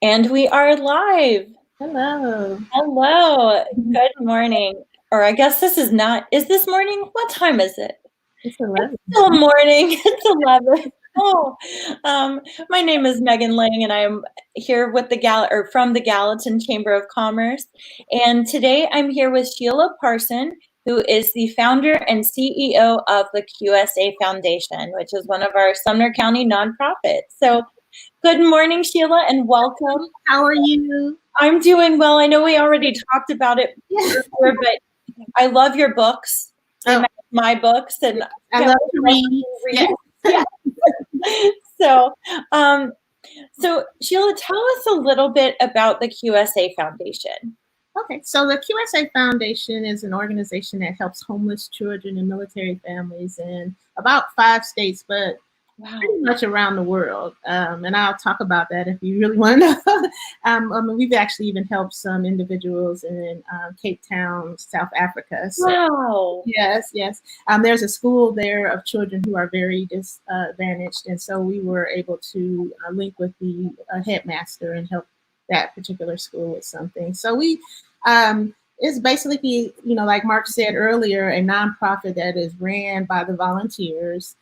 And we are live. Hello. Hello. Good morning. Or I guess this is not, is this morning? What time is it? It's 11. It's still morning. It's 11. Oh, my name is Megan Lang, and I'm here with from the Gallatin Chamber of Commerce. And today I'm here with Sheila Parson, who is the founder and CEO of the QSA Foundation, which is one of our Sumner County nonprofits. So good morning, Sheila, and welcome. How are you? I'm doing well. I know we already talked about it before, but I love your books. They my books, and I love to read. Yes. Yeah. So, so Sheila, tell us a little bit about the QSA Foundation. Okay, so the QSA Foundation is an organization that helps homeless children and military families in about 5 states, but pretty much around the world. And I'll talk about that if you really want to know. I mean, we've actually even helped some individuals in Cape Town, South Africa. So, wow. Yes. There's a school there of children who are very disadvantaged. And so we were able to link with the headmaster and help that particular school with something. So it's basically, like Mark said earlier, a nonprofit that is ran by the volunteers.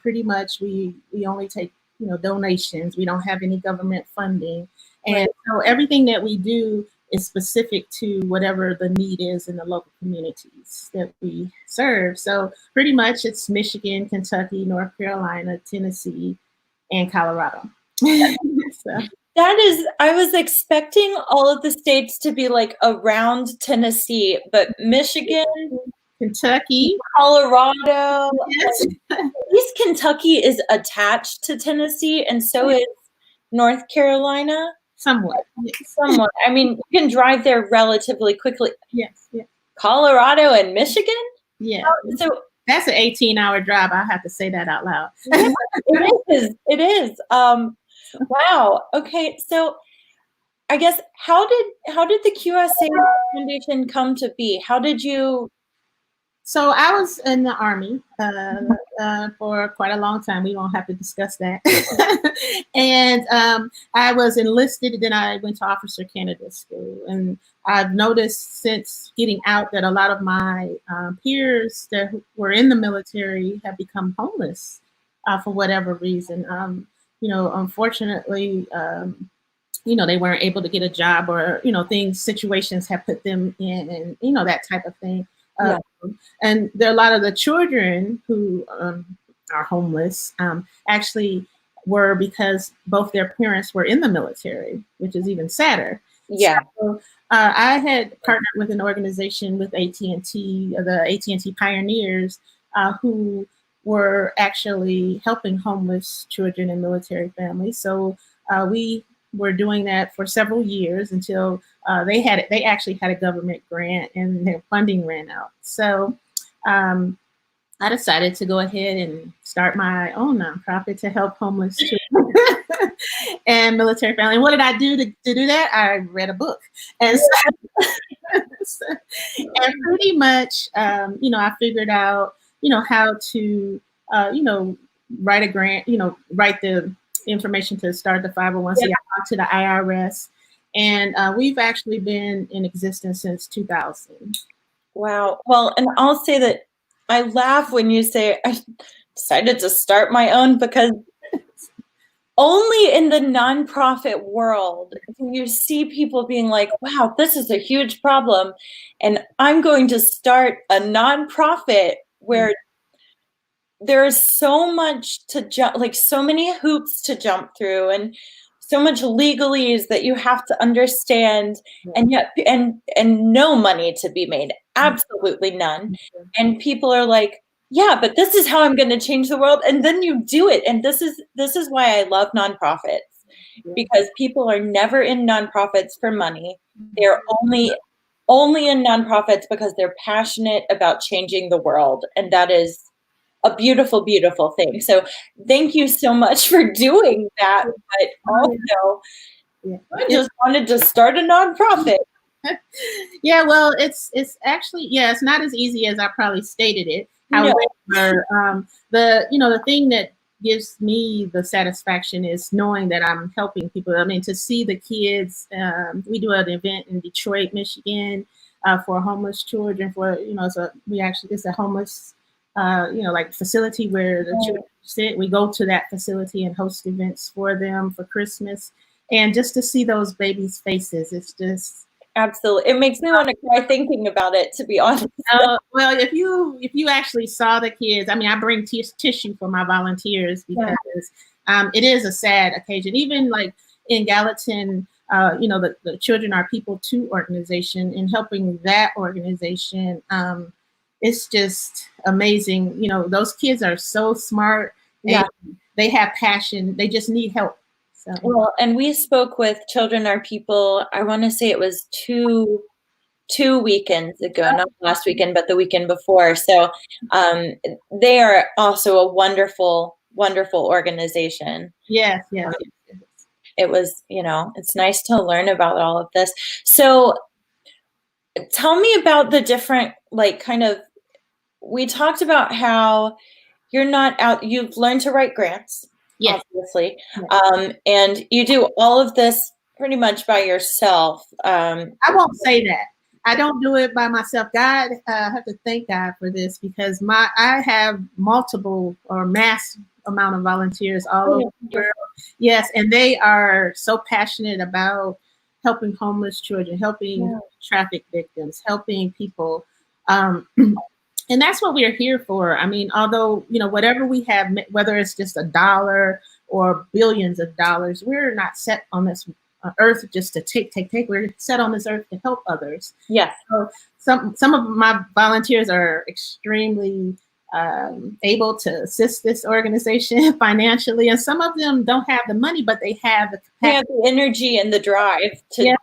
Pretty much we only take, donations. We don't have any government funding. And so everything that we do is specific to whatever the need is in the local communities that we serve. So pretty much it's Michigan, Kentucky, North Carolina, Tennessee, and Colorado. So. That is, I was expecting all of the states to be like around Tennessee, but Michigan, Kentucky, Colorado, yes. East Kentucky is attached to Tennessee, and so is North Carolina. Somewhat. Yes. Somewhat. I mean, you can drive there relatively quickly. Yes. Colorado and Michigan? Yeah. So that's an 18-hour drive. I have to say that out loud. Yeah, it is. Wow. Okay. So I guess how did the QSA Foundation come to be? How did you? So I was in the Army for quite a long time. We won't have to discuss that. And I was enlisted, then I went to officer candidate school. And I've noticed since getting out that a lot of my peers that were in the military have become homeless for whatever reason. Unfortunately, they weren't able to get a job, or, situations have put them in, and, that type of thing. Yeah. And there are a lot of the children who are homeless actually were because both their parents were in the military, which is even sadder. Yeah. So, I had partnered with an organization with AT&T, the AT&T Pioneers, who were actually helping homeless children and military families. So we were doing that for several years until they actually had a government grant and their funding ran out. So I decided to go ahead and start my own nonprofit to help homeless children and military families. And what did I do to do that? I read a book. And and pretty much, I figured out, how to, write a grant, write the information to start the 501c. I talked to the IRS, and we've actually been in existence since 2000. Wow. Well, and I'll say that I laugh when you say I decided to start my own, because only in the nonprofit world do you see people being like, wow, this is a huge problem, and I'm going to start a nonprofit where there's so much to jump, like so many hoops to jump through, and so much legalese that you have to understand, and yet and no money to be made, absolutely none. And people are like, yeah, but this is how I'm going to change the world, and then you do it. And this is why I love nonprofits, because people are never in nonprofits for money. They're only in nonprofits because they're passionate about changing the world, and that is a beautiful, beautiful thing. So thank you so much for doing that. But also, I just wanted to start a nonprofit. Yeah, well, it's actually, it's not as easy as I probably stated it. However, the thing that gives me the satisfaction is knowing that I'm helping people. I mean, to see the kids, we do an event in Detroit, Michigan, for homeless children. For it's a homeless, like facility where the children sit. We go to that facility and host events for them for Christmas, and just to see those babies' faces, it's just absolutely. It makes me want to cry thinking about it, to be honest. Well, if you actually saw the kids, I mean, I bring tissue for my volunteers because it is a sad occasion. Even like in Gallatin, the Children Are People 2 organization, and helping that organization, it's just amazing. Those kids are so smart. Yeah. They have passion. They just need help. So. Well, and we spoke with Children Are People, I want to say it was two weekends ago, not last weekend, but the weekend before. So they are also a wonderful, wonderful organization. Yes. It was, it's nice to learn about all of this. So tell me about the different, we talked about how you're not out, you've learned to write grants, obviously, and you do all of this pretty much by yourself. I won't say that. I don't do it by myself. God, I have to thank God for this because I have multiple or mass amount of volunteers all over the world. Yes, and they are so passionate about helping homeless children, helping traffic victims, helping people. And that's what we're here for. I mean, although, whatever we have, whether it's just $1 or billions of dollars, we're not set on this earth just to take. We're set on this earth to help others. Yes. So some of my volunteers are extremely able to assist this organization financially, and some of them don't have the money, but they have the capacity. They have the energy and the drive to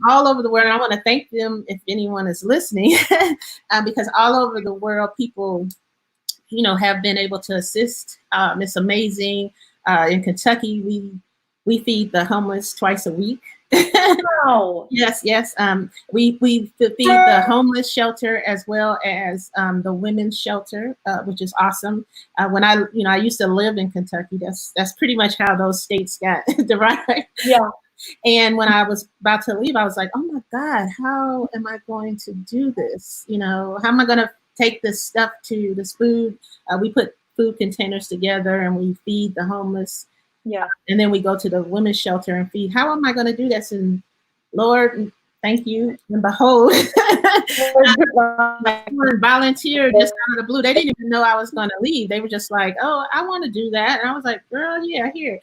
all over the world. And I want to thank them if anyone is listening, because all over the world, people, have been able to assist. It's amazing. In Kentucky, we feed the homeless twice a week. Wow. Yes. We feed the homeless shelter as well as the women's shelter, which is awesome. When I used to live in Kentucky, that's pretty much how those states got divided. Yeah. And when I was about to leave, I was like, oh my God, how am I going to do this? How am I going to take this stuff to this food? We put food containers together and we feed the homeless. Yeah. And then we go to the women's shelter and feed. How am I going to do this? And Lord, thank you. And behold, one volunteer just out of the blue. They didn't even know I was going to leave. They were just like, oh, I want to do that. And I was like, girl, yeah, here.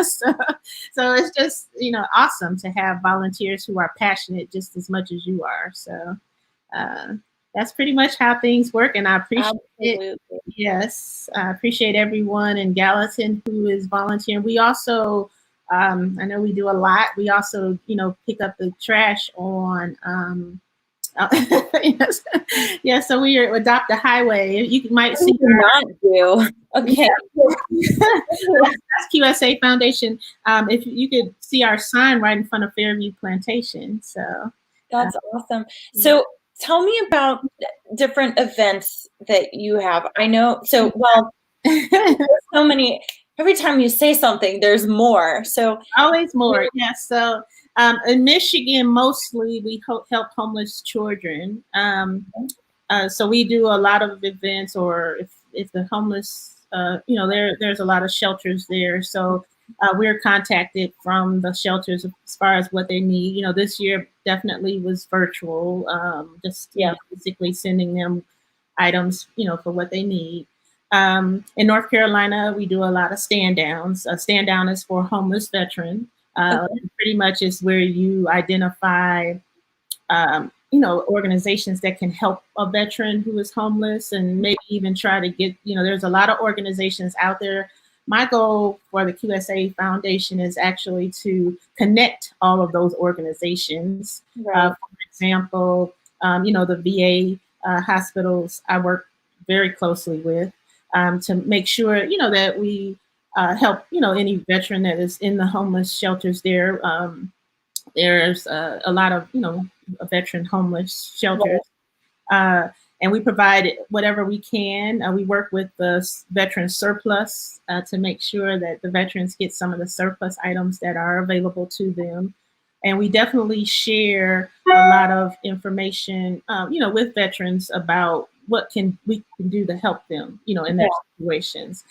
So it's just, awesome to have volunteers who are passionate just as much as you are. So that's pretty much how things work. And I appreciate it. Yes, I appreciate everyone in Gallatin who is volunteering. We also, I know we do a lot. We also, pick up the trash on, yes. So we adopt a highway. You might see. Not do. Okay. That's QSA Foundation. If you could see our sign right in front of Fairview Plantation. So that's awesome. So tell me about different events that you have. I know. So, there's so many. Every time you say something, there's more. So always more. Yes. So in Michigan, mostly we help homeless children. So we do a lot of events, or if the homeless, there's a lot of shelters there. So we're contacted from the shelters as far as what they need. This year definitely was virtual, basically sending them items, for what they need. In North Carolina, we do a lot of stand downs. A stand down is for homeless veteran. Pretty much is where you identify, organizations that can help a veteran who is homeless, and maybe even try to get, there's a lot of organizations out there. My goal for the QSA Foundation is actually to connect all of those organizations. For example, the VA hospitals I work very closely with, to make sure, that we help, any veteran that is in the homeless shelters there. There's a lot of, veteran homeless shelters. and we provide whatever we can. We work with the veteran surplus to make sure that the veterans get some of the surplus items that are available to them. And we definitely share a lot of information, with veterans about what we can do to help them, in their situations.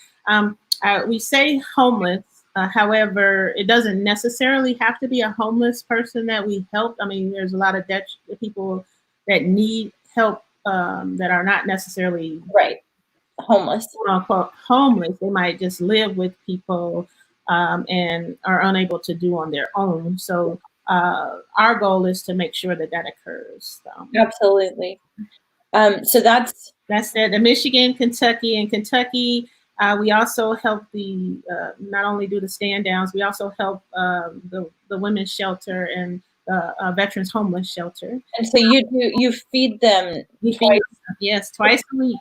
We say homeless. However, it doesn't necessarily have to be a homeless person that we help. I mean, there's a lot of people that need help that are not necessarily homeless, quote unquote homeless. They might just live with people and are unable to do on their own. So our goal is to make sure that occurs. So. Absolutely. So that's it. The Michigan, Kentucky, and Kentucky. We also help not only do the stand downs, we also help the women's shelter and the veterans homeless shelter. And so you feed them twice? Yes, twice a week.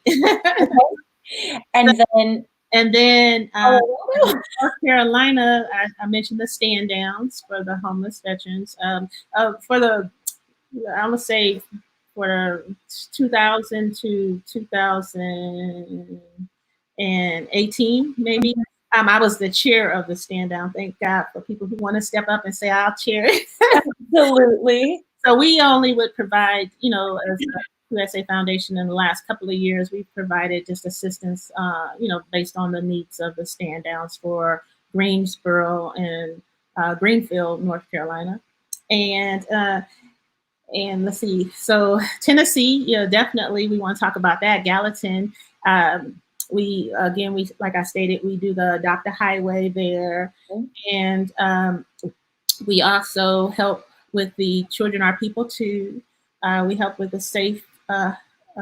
And then North Carolina, I mentioned the stand downs for the homeless veterans. I would say for 2000 to 2018, maybe. I was the chair of the stand down. Thank God for people who want to step up and say, I'll chair it. Absolutely. So we only would provide, as a QSA Foundation in the last couple of years, we've provided just assistance, based on the needs of the stand downs for Greensboro and Greenfield, North Carolina. And let's see, so Tennessee, definitely we want to talk about that. Gallatin, we like I stated, we do the Adopt a Highway there, and we also help with the Children Are People too. We help with the Safe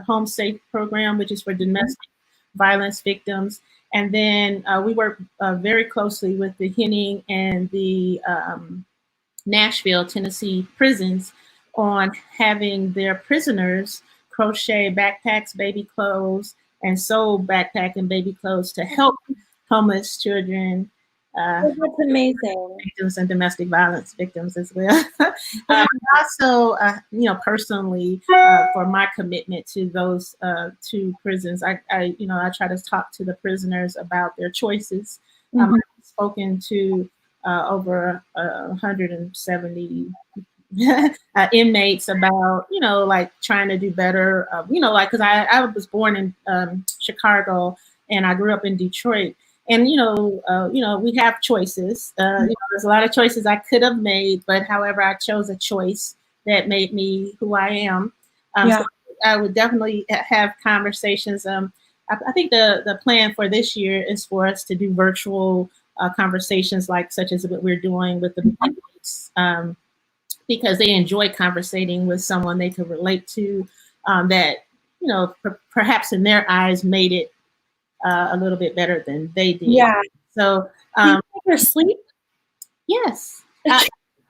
Home Safe program, which is for domestic violence victims, and then we work very closely with the Henning and the Nashville, Tennessee prisons on having their prisoners crochet backpacks, baby clothes, and sew backpack and baby clothes to help homeless children. That's amazing. Victims and domestic violence victims as well. Also, personally, for my commitment to those two prisons, I try to talk to the prisoners about their choices. I've spoken to over 170 inmates about, like trying to do better, because I was born in Chicago and I grew up in Detroit. And, we have choices. There's a lot of choices I could have made, but however, I chose a choice that made me who I am. So I would definitely have conversations. I think the plan for this year is for us to do virtual conversations such as what we're doing with the inmates, because they enjoy conversating with someone they could relate to, that, perhaps in their eyes made it a little bit better than they did. Yeah. So, do you ever sleep? Yes.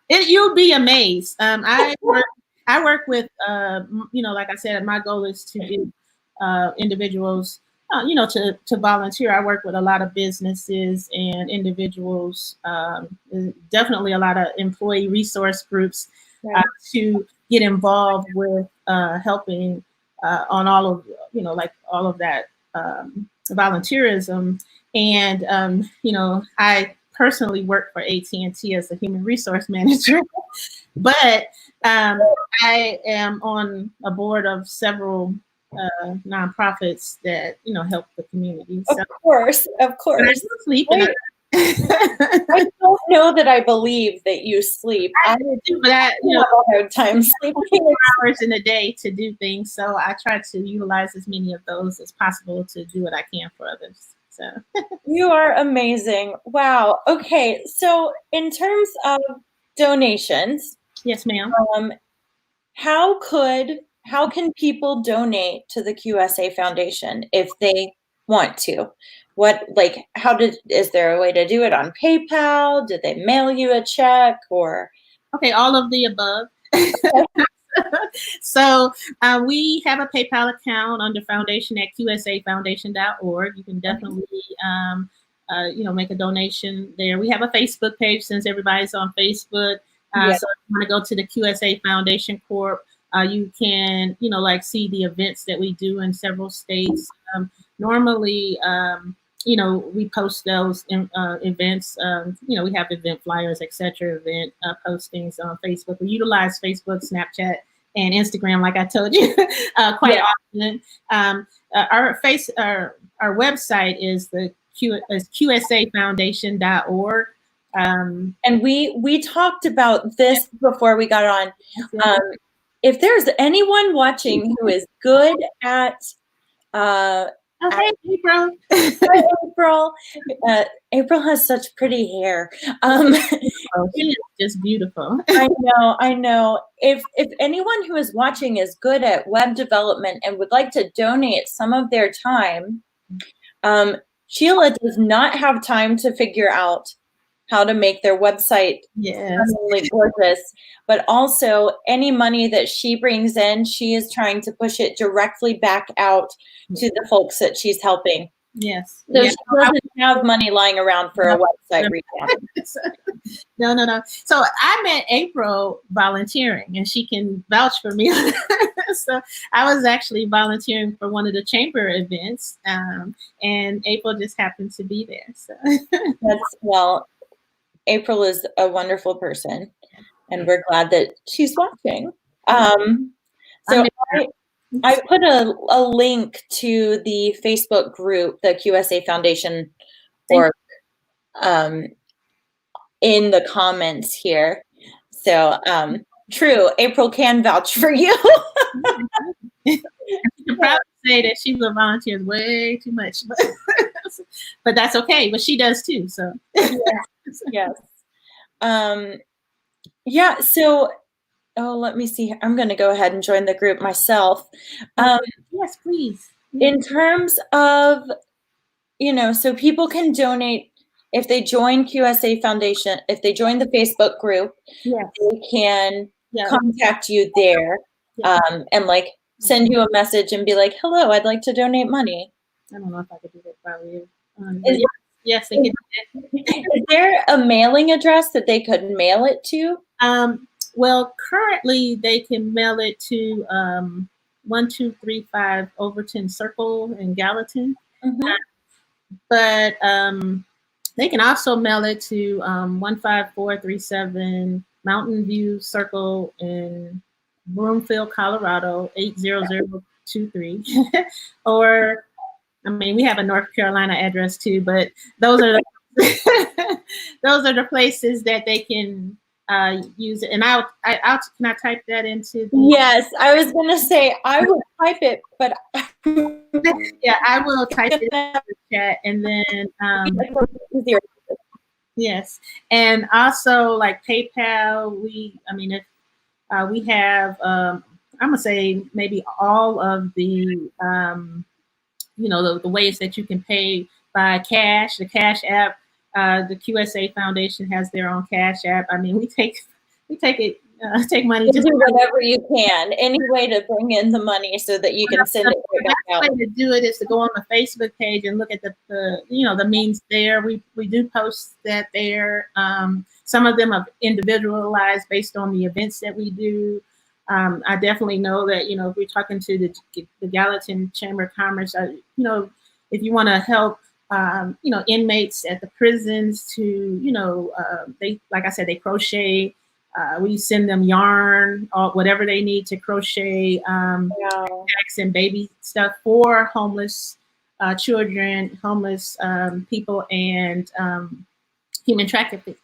You'll be amazed. I work with, like I said, my goal is to get individuals, to volunteer. I work with a lot of businesses and individuals, definitely a lot of employee resource groups, to get involved with helping on all of, all of that volunteerism. And, I personally work for AT&T as a human resource manager, but I am on a board of several nonprofits that, help the community. So, of course. I sleep. I don't know that I believe that you sleep. I do, but I have a hard time sleeping. Hours in a day to do things, so I try to utilize as many of those as possible to do what I can for others. So you are amazing. Wow. Okay, so in terms of donations, yes, ma'am. How can people donate to the QSA Foundation if they want to? Is there a way to do it on PayPal? Did they mail you a check or? Okay, all of the above. So we have a PayPal account under foundation at QSAfoundation.org. You can definitely, make a donation there. We have a Facebook page since everybody's on Facebook. So if you want to go to the QSA Foundation Corp You can, like see the events that we do in several states. Normally, we post those events. We have event flyers, etc., event postings on Facebook. We utilize Facebook, Snapchat, and Instagram, like I told you, quite often. Our website is QSAFoundation.org. And we talked about this before we got on. If there's anyone watching who is good at okay, April. April. April has such pretty hair. She is just beautiful. I know. If anyone who is watching is good at web development and would like to donate some of their time, Sheila does not have time to figure out how to make their website really gorgeous, but also any money that she brings in, she is trying to push it directly back out to the folks that she's helping. Yes. So she doesn't have money lying around for a website revamp. No. So I met April volunteering, and she can vouch for me. So I was actually volunteering for one of the chamber events, and April just happened to be there. So April is a wonderful person, and we're glad that she's watching. So I put a link to the Facebook group, the QSA Foundation org, in the comments here. So true, April can vouch for you. You can probably say that Sheila volunteers way too much, but that's okay. But she does too. So yes. So let me see. I'm going to go ahead and join the group myself. Yes, please. In terms of, so people can donate if they join QSA Foundation, if they join the Facebook group, they can contact you there and like send you a message and be like, hello, I'd like to donate money. I don't know if I could do that probably. Yes, they can do that. Is there a mailing address that they could mail it to? Well, currently they can mail it to 1235 Overton Circle in Gallatin. But they can also mail it to 15437 Mountain View Circle in Broomfield, Colorado, 80023. Or, we have a North Carolina address too, but those are the places that they can use it. And can I type that into the Yes, I was gonna say I would type it, but I will type it in the chat, and then yes, and also like PayPal. We have I'm gonna say maybe all of the the ways that you can pay by cash, the Cash App. The QSA Foundation has their own Cash App. We take money. You do whatever you can, any way to bring in the money so that you can send it right back out. The way to do it is to go on the Facebook page and look at the memes there. We do post that there. Some of them are individualized based on the events that we do. I definitely know that if we're talking to the Gallatin Chamber of Commerce, if you want to help. Inmates at the prisons to, they, like I said, they crochet. We send them yarn or whatever they need to crochet, bags and baby stuff for homeless children, homeless people, and human trafficking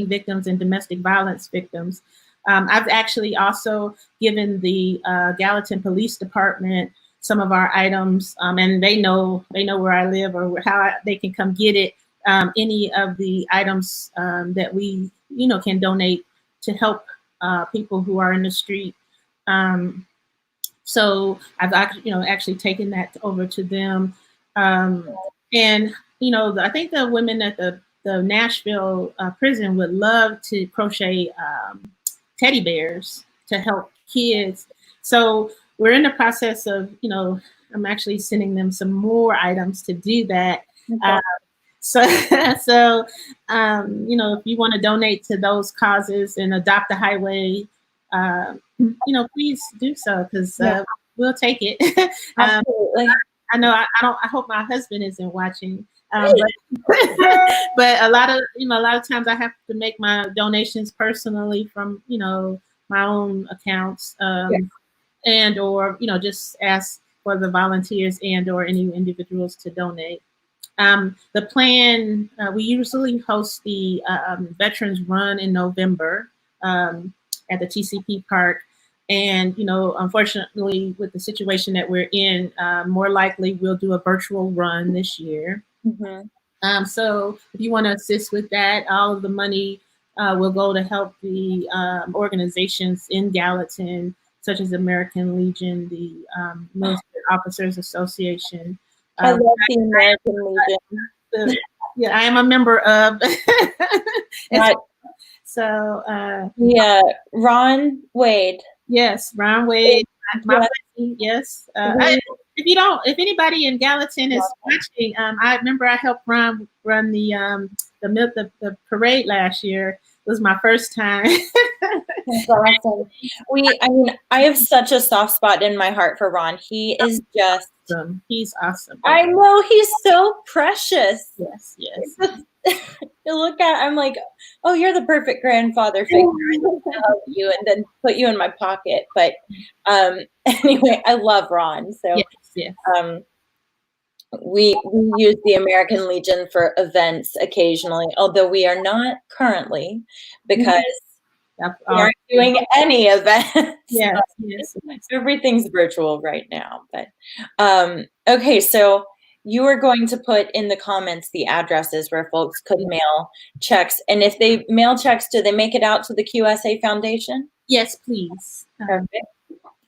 victims and domestic violence victims. I've actually also given the Gallatin Police Department some of our items, and they know where I live or how they can come get it. Any of the items that we can donate to help people who are in the street. So I've actually taken that over to them, and I think the women at the Nashville prison would love to crochet teddy bears to help kids. So we're in the process of, I'm actually sending them some more items to do that. Okay. So if you want to donate to those causes and Adopt a Highway, please do so, because we'll take it. Absolutely. I know I don't. I hope my husband isn't watching. But a lot of times I have to make my donations personally from my own accounts, and or just ask for the volunteers and or any individuals to donate. The plan, we usually host the Veterans Run in November at the TCP Park. And, unfortunately, with the situation that we're in, more likely we'll do a virtual run this year. Mm-hmm. So if you want to assist with that, all of the money will go to help the organizations in Gallatin, such as American Legion, the Military Officers Association. I love the American Legion. Yeah, I am a member of. Ron Wade. Yes, Ron Wade. Yes. If anybody in Gallatin is watching, I remember I helped Ron run the parade last year. It was my first time. That's awesome. I have such a soft spot in my heart for Ron. He is just awesome. He's awesome. I know, he's so precious. Yes. You look at, I'm like, oh, you're the perfect grandfather figure. I love you, and then put you in my pocket. But anyway, I love Ron. So yes. We use the American Legion for events occasionally, although we are not currently, because we aren't doing any events. Yes. Everything's virtual right now. But okay, so you are going to put in the comments the addresses where folks could mail checks. And if they mail checks, do they make it out to the QSA Foundation? Yes, please. Perfect.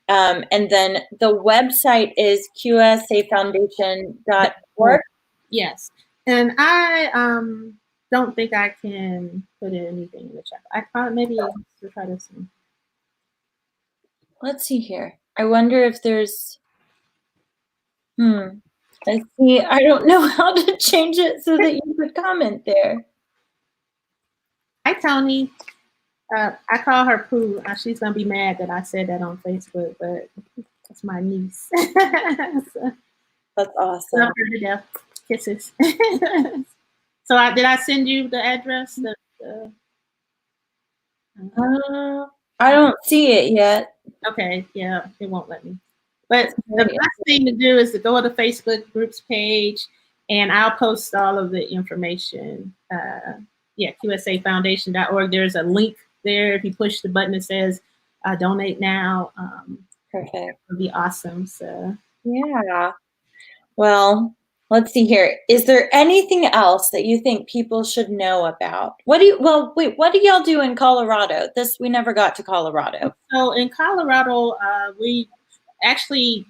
And then the website is QSAfoundation.org. Yes. And I don't think I can put anything in the chat. I thought maybe I'll try to see. Let's see here. I wonder if there's I see. I don't know how to change it so that you could comment there. Hi, Tony. I call her Pooh. She's gonna be mad that I said that on Facebook, but that's my niece. That's awesome. Love her to death. Kisses. So did I send you the address? I don't see it yet. Okay, yeah, it won't let me. But the best thing to do is to go to the Facebook groups page, and I'll post all of the information. QSAfoundation.org. There's a link there. If you push the button that says donate now, perfect. It would be awesome. So yeah. Well, let's see here. Is there anything else that you think people should know about? What do y'all do in Colorado? We never got to Colorado. So in Colorado, we actually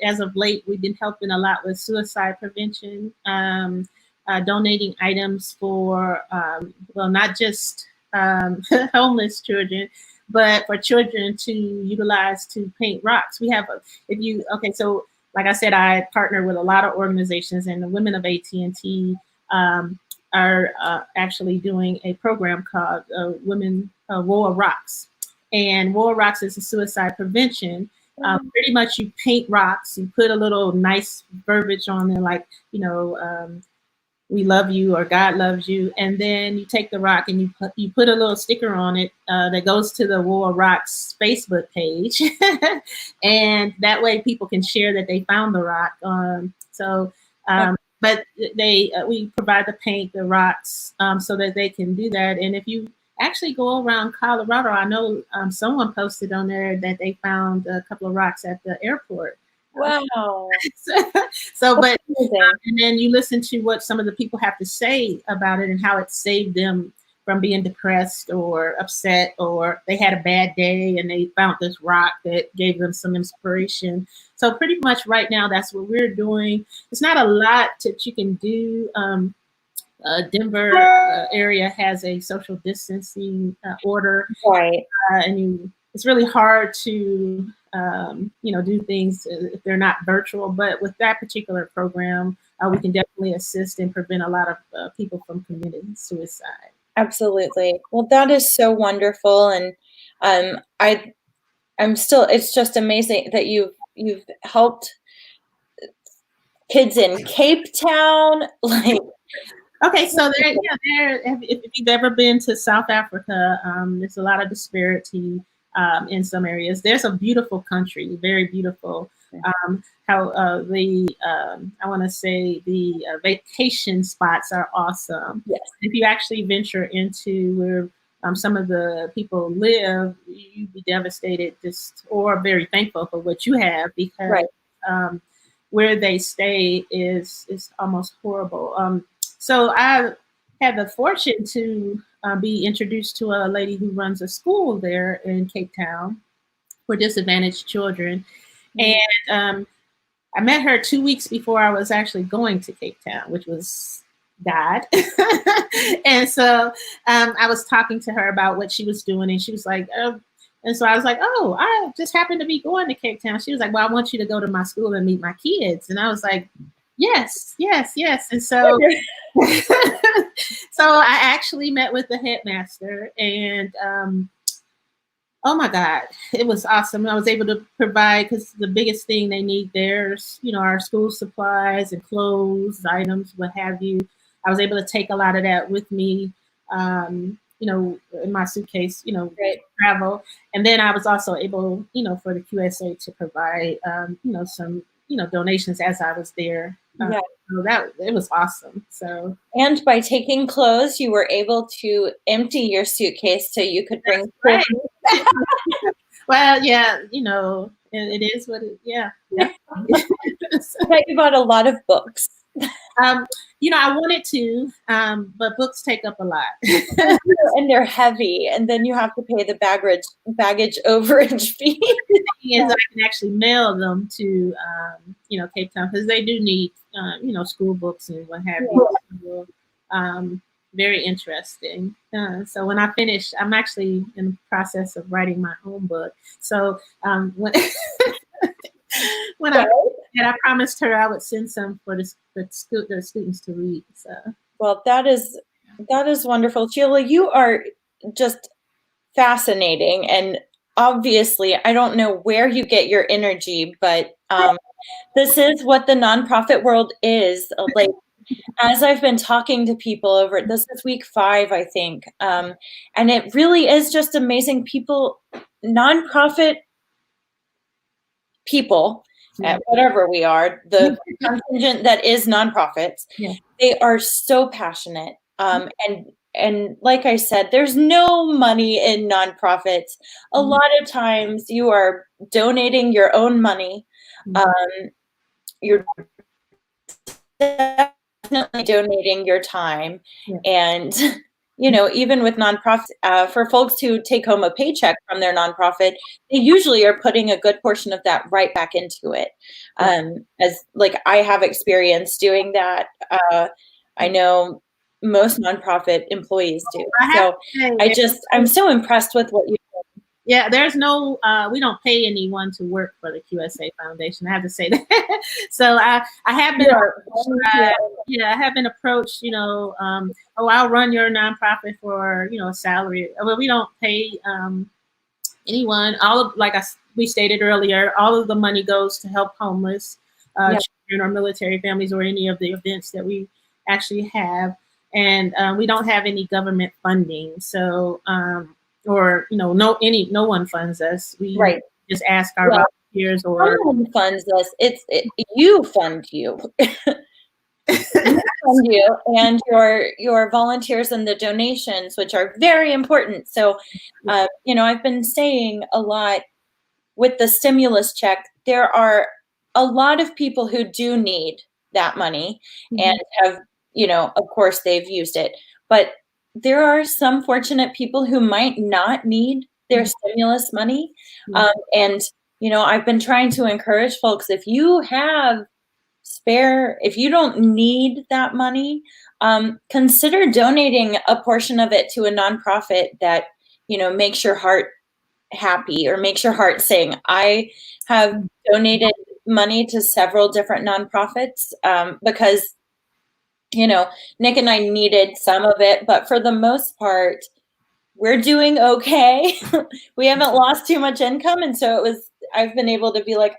as of late, we've been helping a lot with suicide prevention, donating items for, not just homeless children, but for children to utilize to paint rocks. We have, so like I said, I partner with a lot of organizations, and the women of AT&T are actually doing a program called Women War Rocks. And War Rocks is a suicide prevention. Pretty much you paint rocks, you put a little nice verbiage on there like, we love you or God loves you. And then you take the rock and you put a little sticker on it that goes to the War Rocks Facebook page. And that way people can share that they found the rock. But we provide the paint, the rocks, so that they can do that. And if you actually go around Colorado, I know someone posted on there that they found a couple of rocks at the airport. Wow. And then you listen to what some of the people have to say about it and how it saved them from being depressed or upset, or they had a bad day and they found this rock that gave them some inspiration. So pretty much right now, that's what we're doing. It's not a lot that you can do. Denver area has a social distancing order, right? And it's really hard to do things if they're not virtual. But with that particular program, we can definitely assist and prevent a lot of people from committing suicide. Absolutely. Well, that is so wonderful, and I'm still, it's just amazing that you've helped kids in Cape Town, like. Okay, so if you've ever been to South Africa, there's a lot of disparity in some areas. There's a beautiful country, very beautiful. How I want to say the vacation spots are awesome. Yes. If you actually venture into where some of the people live, you'd be devastated, or very thankful for what you have, because where they stay is almost horrible. So I had the fortune to be introduced to a lady who runs a school there in Cape Town for disadvantaged children. And I met her 2 weeks before I was actually going to Cape Town, which was God. And so I was talking to her about what she was doing, and she was like, and so I was like, oh, I just happened to be going to Cape Town. She was like, well, I want you to go to my school and meet my kids. And I was like, yes. And so, so I actually met with the headmaster, and oh my God, it was awesome. I was able to provide, because the biggest thing they need there is, our school supplies and clothes, items, what have you. I was able to take a lot of that with me, in my suitcase, travel. And then I was also able, for the QSA to provide, some, donations as I was there. So it was awesome. So, and by taking clothes, you were able to empty your suitcase so you could bring. Right. Well, yeah, it is what it. Yeah. I you bought a lot of books. I wanted to, but books take up a lot. And they're heavy, and then you have to pay the baggage overage fee. The thing is, I can actually mail them to, Cape Town, because they do need, school books and what have you. Very interesting. So when I finish, I'm actually in the process of writing my own book. So when I promised her I would send some for the students to read. So, well, that is wonderful, Sheila. You are just fascinating, and obviously, I don't know where you get your energy, but this is what the nonprofit world is like. As I've been talking to people over, this is week 5, I think, and it really is just amazing. People, nonprofit people, whatever we are, the contingent that is nonprofits, they are so passionate. And like I said, there's no money in nonprofits. A lot of times you are donating your own money. You're definitely donating your time. And even with nonprofits, for folks who take home a paycheck from their nonprofit, they usually are putting a good portion of that right back into it. As like I have experience doing that. I know most nonprofit employees do. So I'm so impressed with what you do. Yeah, there's no, we don't pay anyone to work for the QSA Foundation. I have to say that. So I have been, I have been approached, I'll run your nonprofit for, a salary. Well, we don't pay anyone. We stated earlier, all of the money goes to help homeless children or military families, or any of the events that we actually have. And we don't have any government funding. So, or no one funds us. We just ask our volunteers, or no one funds us. You fund you. You fund you and your volunteers and the donations, which are very important. So, I've been saying a lot with the stimulus check. There are a lot of people who do need that money and have, of course, they've used it, but there are some fortunate people who might not need their stimulus money. And, I've been trying to encourage folks, if you have spare, if you don't need that money, consider donating a portion of it to a nonprofit that, makes your heart happy or makes your heart sing. I have donated money to several different nonprofits because Nick and I needed some of it, but for the most part, we're doing okay. We haven't lost too much income. And so I've been able to be like,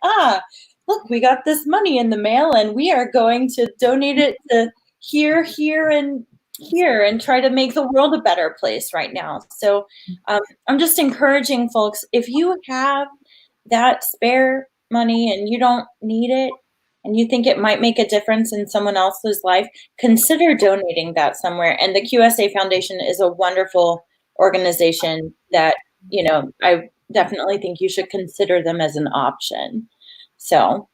look, we got this money in the mail and we are going to donate it to here, here, and here and try to make the world a better place right now. So I'm just encouraging folks, if you have that spare money and you don't need it and you think it might make a difference in someone else's life, consider donating that somewhere. And the QSA Foundation is a wonderful organization that, I definitely think you should consider them as an option. So,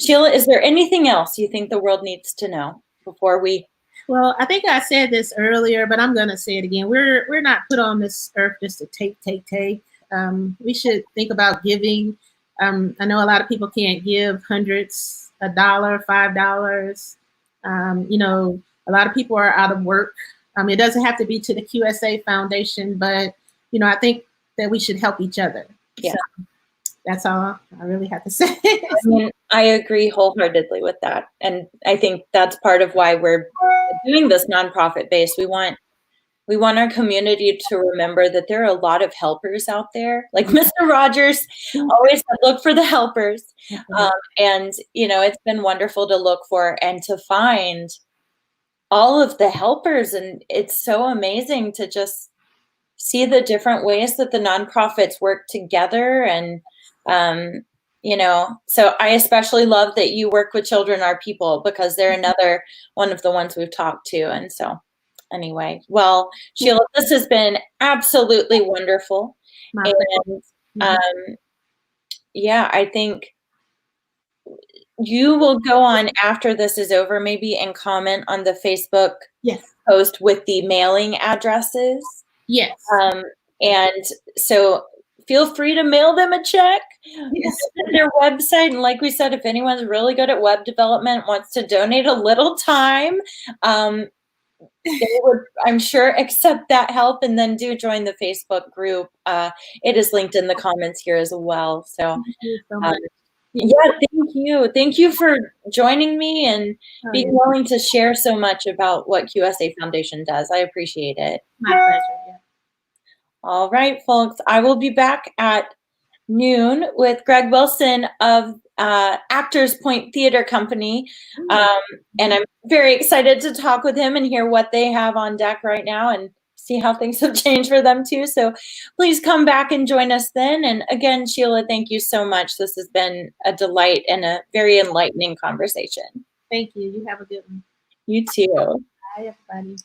Sheila, is there anything else you think the world needs to know before we? Well, I think I said this earlier, but I'm going to say it again. We're not put on this earth just to take. We should think about giving. I know a lot of people can't give hundreds, $1, $5. A lot of people are out of work. It doesn't have to be to the QSA Foundation, but I think that we should help each other. Yeah. So that's all I really have to say. I agree wholeheartedly with that. And I think that's part of why we're doing this nonprofit base. We want our community to remember that there are a lot of helpers out there. Like Mr. Rogers always said, look for the helpers. And, it's been wonderful to look for and to find all of the helpers. And it's so amazing to just see the different ways that the nonprofits work together. And, so I especially love that you work with Children Are People, because they're another one of the ones we've talked to. And so anyway, well, Sheila, this has been absolutely wonderful. And I think you will go on after this is over, maybe, and comment on the Facebook post with the mailing addresses. Yes. And so feel free to mail them a check. Visit their website. And like we said, if anyone's really good at web development, wants to donate a little time, they would, I'm sure, accept that help. And then do join the Facebook group. It is linked in the comments here as well. So, thank you so much. Thank you. Thank you for joining me and being willing to share so much about what QSA Foundation does. I appreciate it. My pleasure. Yeah. All right, folks. I will be back at noon with Greg Wilson of Actors Point Theater Company. And I'm very excited to talk with him and hear what they have on deck right now and see how things have changed for them too. So please come back and join us then. And again, Sheila, thank you so much. This has been a delight and a very enlightening conversation. Thank you. You have a good one. You too. Bye, everybody.